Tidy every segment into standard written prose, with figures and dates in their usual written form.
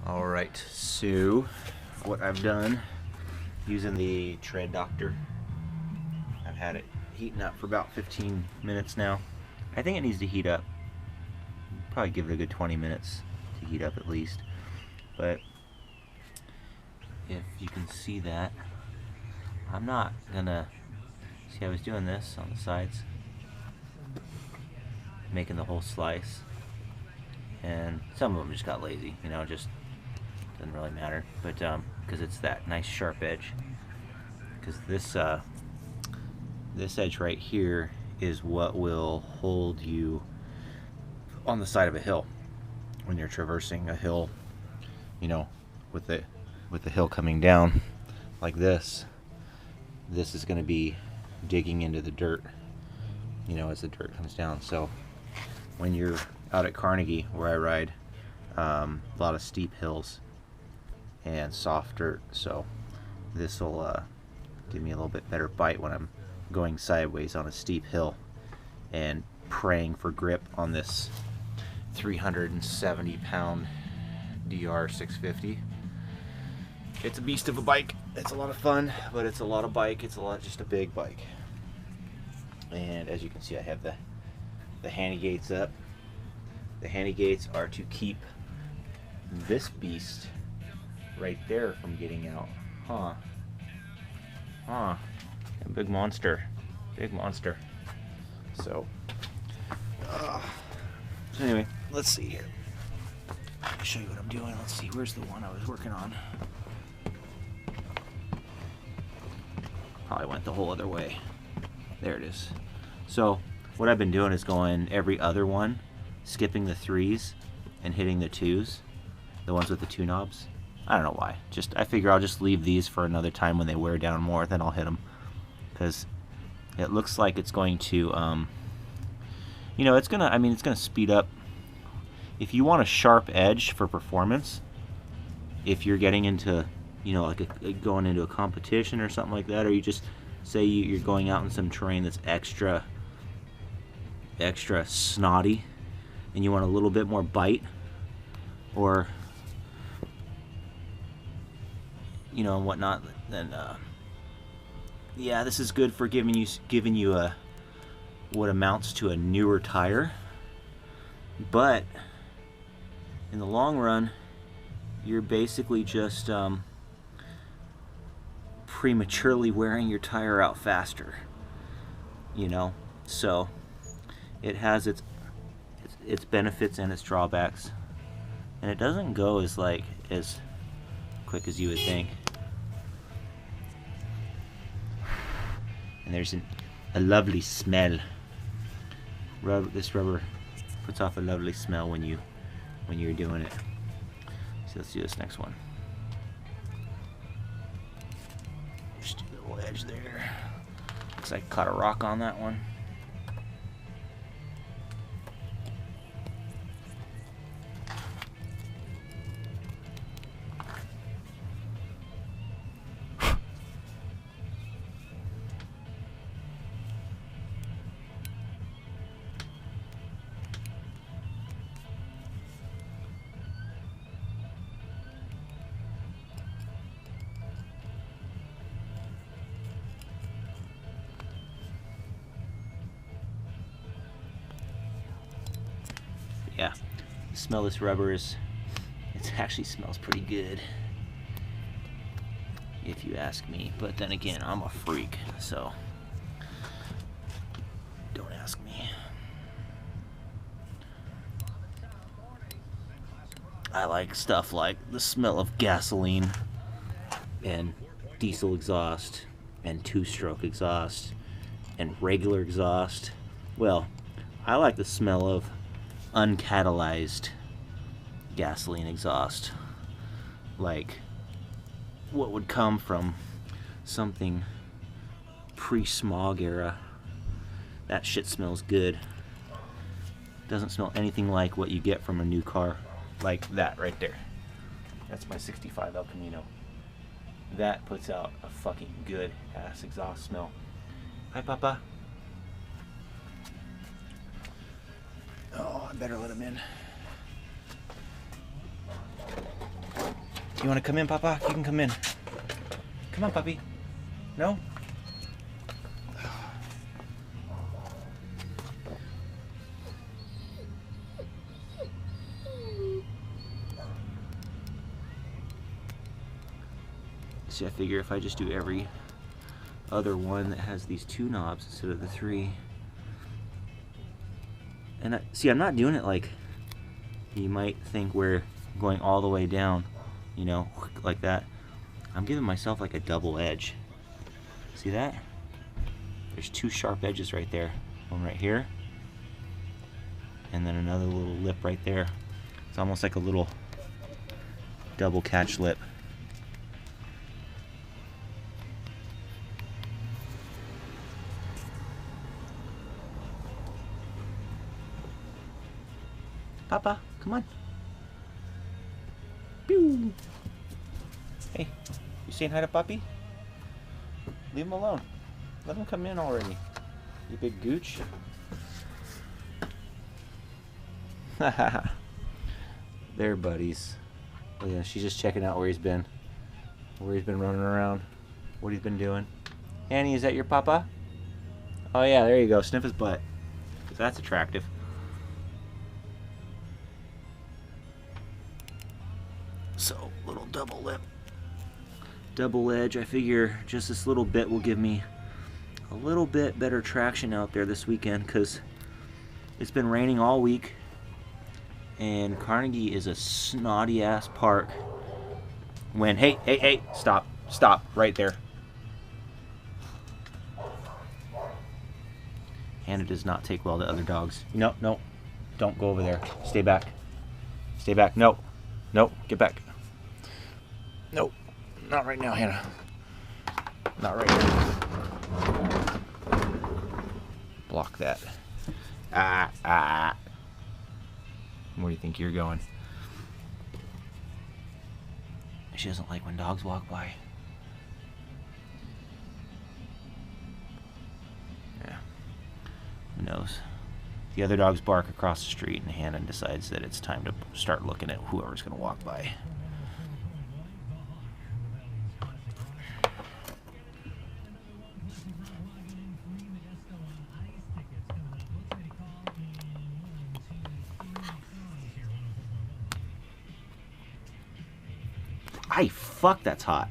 Alright, so what I've done using the tread doctor, I've had it heating up for about 15 minutes now. I think it needs to heat up. Probably give it a good 20 minutes to heat up at least. But if you can see that, I'm not gonna see. I was doing this on the sides, making the whole slice, and some of them just got lazy, you know, just doesn't really matter. But because it's that nice sharp edge, because this edge right here is what will hold you on the side of a hill when you're traversing a hill, you know, with the hill coming down like this. This is going to be digging into the dirt, you know, as the dirt comes down. So when you're out at Carnegie, where I ride, a lot of steep hills and soft dirt, so this will give me a little bit better bite when I'm going sideways on a steep hill and praying for grip on this 370-pound DR650. It's a beast of a bike. It's a lot of fun, but it's a lot of bike. It's just a big bike. And as you can see, I have the handy gates up. The handy gates are to keep this beast right there from getting out. A big monster. Big monster. So anyway, let's see here. I'll show you what I'm doing. Let's see, where's the one I was working on? Probably went the whole other way. There it is. So what I've been doing is going every other one, skipping the 3s and hitting the 2s, the ones with the 2 knobs. I don't know why. I figure I'll just leave these for another time when they wear down more, then I'll hit them. Because it looks like it's going to, you know, it's gonna speed up. If you want a sharp edge for performance, if you're getting into, you know, like going into a competition or something like that, or you just say you're going out in some terrain that's extra snotty and you want a little bit more bite, or you know, and whatnot, then yeah, this is good for giving you a what amounts to a newer tire. But in the long run, you're basically just prematurely wearing your tire out faster, you know. So it has its benefits and its drawbacks, and it doesn't go as quick as you would think. And there's a lovely smell. This rubber puts off a lovely smell when you're doing it. So let's do this next one. Just do the little edge there. Looks like I caught a rock on that one. Yeah, the smell of this rubber it actually smells pretty good, if you ask me. But then again, I'm a freak, so don't ask me. I like stuff like the smell of gasoline and diesel exhaust and 2-stroke exhaust and regular exhaust. Well, I like the smell of uncatalyzed gasoline exhaust, like what would come from something pre-smog era. That shit smells good. Doesn't smell anything like what you get from a new car, like that right there. That's my 65 El Camino. That puts out a fucking good ass exhaust smell. Hi, Papa. Oh, I better let him in. You want to come in, Papa? You can come in. Come on, puppy. No? See, I figure if I just do every other one that has these 2 knobs instead of the 3. And see, I'm not doing it like you might think we're going all the way down, you know, like that. I'm giving myself like a double edge. See that? There's 2 sharp edges right there. One right here, and then another little lip right there. It's almost like a little double catch lip. Papa, come on. Pew. Hey, you saying hi to Puppy? Leave him alone. Let him come in already. You big gooch. They're buddies. Oh yeah, she's just checking out where he's been. Where he's been running around. What he's been doing. Annie, is that your papa? Oh yeah, there you go. Sniff his butt. That's attractive. So, little double lip. Double edge. I figure just this little bit will give me a little bit better traction out there this weekend, because it's been raining all week and Carnegie is a snotty ass park. When hey, stop right there. Hannah does not take well to other dogs. No, don't go over there. Stay back. No, get back. No, not right now, Hannah. Not right now. Block that. Where do you think you're going? She doesn't like when dogs walk by. Yeah. Who knows? The other dogs bark across the street and Hannah decides that it's time to start looking at whoever's going to walk by. Ay, fuck, that's hot.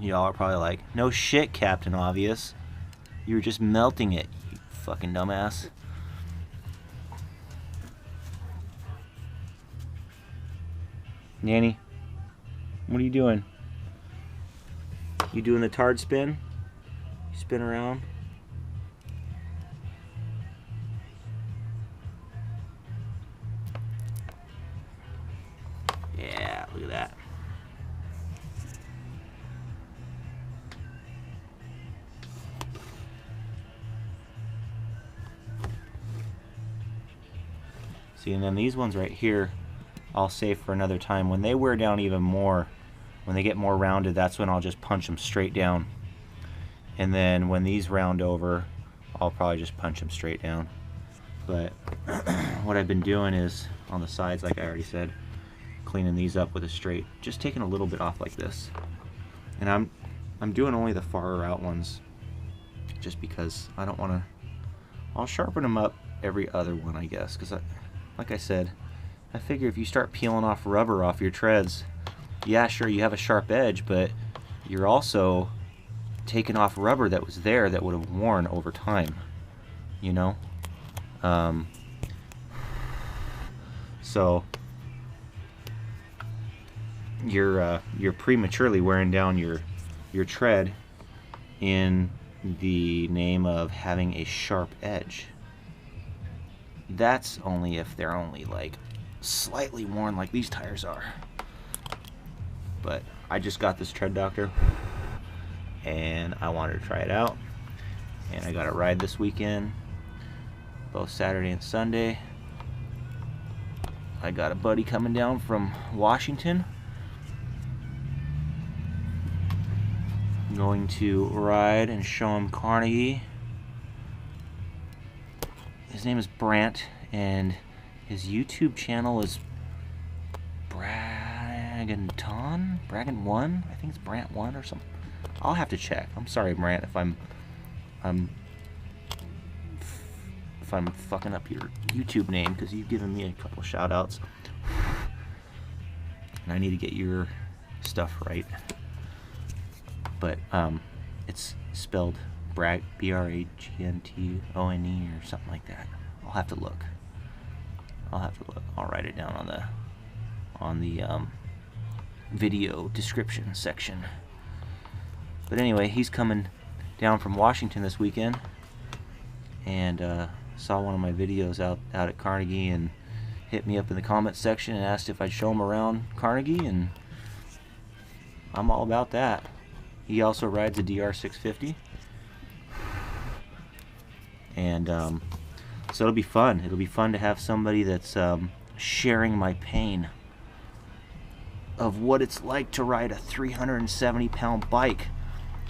Y'all are probably like, no shit, Captain Obvious. You were just melting it, you fucking dumbass. Nanny, what are you doing? You doing the tard spin? You spin around? Yeah, look at that. See, and then these ones right here, I'll save for another time. When they wear down even more, when they get more rounded, that's when I'll just punch them straight down. And then when these round over, I'll probably just punch them straight down. But what I've been doing is, on the sides, like I already said, cleaning these up with a straight, just taking a little bit off like this. And I'm doing only the far out ones, just because I don't want to. I'll sharpen them up every other one, I guess, because like I said, I figure if you start peeling off rubber off your treads, yeah, sure, you have a sharp edge, but you're also taking off rubber that was there that would have worn over time, you know. So you're prematurely wearing down your tread in the name of having a sharp edge. That's only if they're only like slightly worn like these tires are. But I just got this tread doctor and I wanted to try it out, and I got a ride this weekend, both Saturday and Sunday. I got a buddy coming down from Washington. I'm going to ride and show him Carnegie his name is Brant, and his YouTube channel is Bragan1. I think it's Brant1 or something. I'll have to check. I'm sorry, Brant, if I'm fucking up your YouTube name, because you've given me a couple shout outs and I need to get your stuff right. But it's spelled Braghntone or something like that. I'll have to look. I'll write it down on the video description section. But anyway, he's coming down from Washington this weekend, and saw one of my videos out at Carnegie and hit me up in the comments section and asked if I'd show him around Carnegie, and I'm all about that. He also rides a DR650, and so it'll be fun. It'll be fun to have somebody that's sharing my pain of what it's like to ride a 370-pound bike,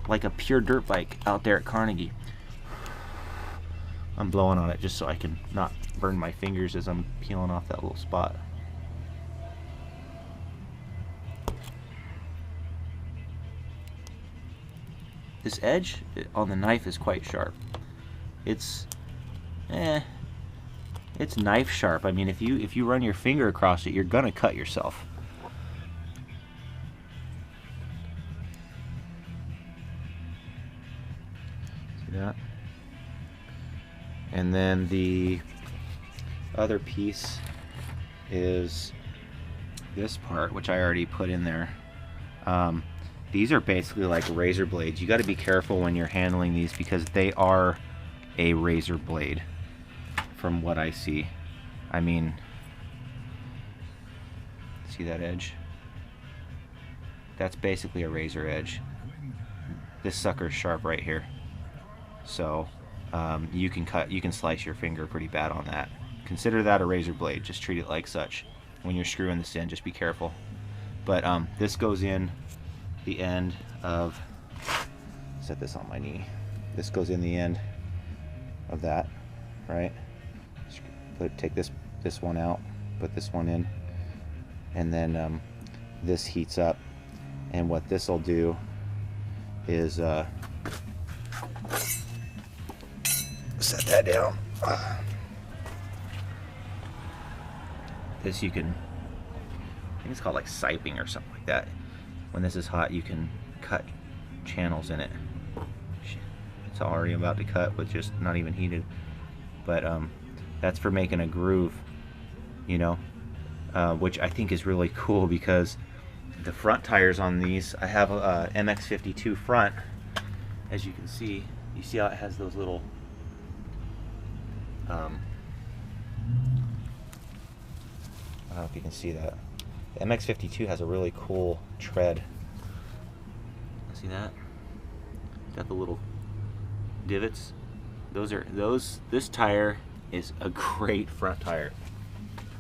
like a pure dirt bike, out there at Carnegie. I'm blowing on it just so I can not burn my fingers as I'm peeling off that little spot. This edge on the knife is quite sharp. It's knife sharp. I mean, if you run your finger across it, you're gonna cut yourself. See that? And then the other piece is this part, which I already put in there. These are basically like razor blades. You got to be careful when you're handling these, because they are a razor blade from what I see. I mean, see that edge? That's basically a razor edge. This sucker's sharp right here. So you can slice your finger pretty bad on that. Consider that a razor blade. Just treat it like such. When you're screwing this in, just be careful. But this goes in the end of, set this on my knee. This goes in the end of that, right? Take this one out, put this one in, and then this heats up. And what this will do is set that down. This you can, I think it's called like siping or something like that. When this is hot, you can cut channels in it. It's already about to cut with just not even heated. But that's for making a groove, you know, which I think is really cool, because the front tires on these, I have a MX52 front. As you can see, you see how it has those little I don't know if you can see that. The MX52 has a really cool tread. See that? Got the little divots. This tire is a great front tire.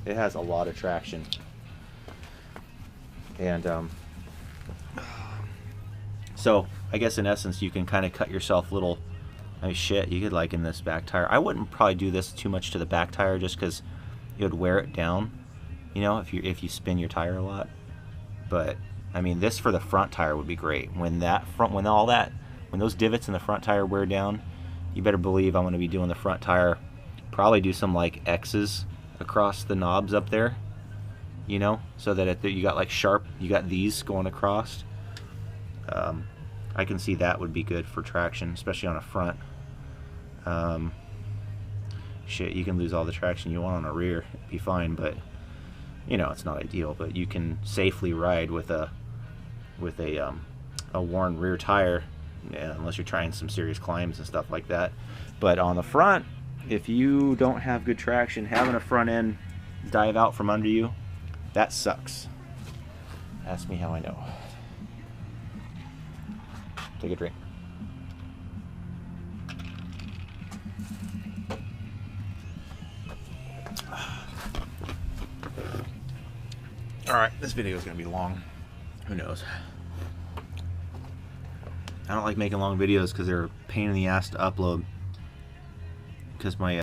It has a lot of traction. And so I guess in essence you can kind of cut yourself little, I mean, shit, you could liken this back tire. I wouldn't probably do this too much to the back tire, just because it would wear it down, you know, if you spin your tire a lot. But I mean, this for the front tire would be great. When those divots in the front tire wear down, you better believe I'm going to be doing the front tire. Probably do some like X's across the knobs up there, you know, so that you got like sharp, you got these going across. I can see that would be good for traction, especially on a front. Shit, you can lose all the traction you want on a rear, it'd be fine, but you know, it's not ideal. But you can safely ride with a worn rear tire, unless you're trying some serious climbs and stuff like that. But on the front, if you don't have good traction, having a front end dive out from under you, that sucks. Ask me how I know. Take a drink. Alright, this video is going to be long. Who knows? I don't like making long videos because they're a pain in the ass to upload. Because my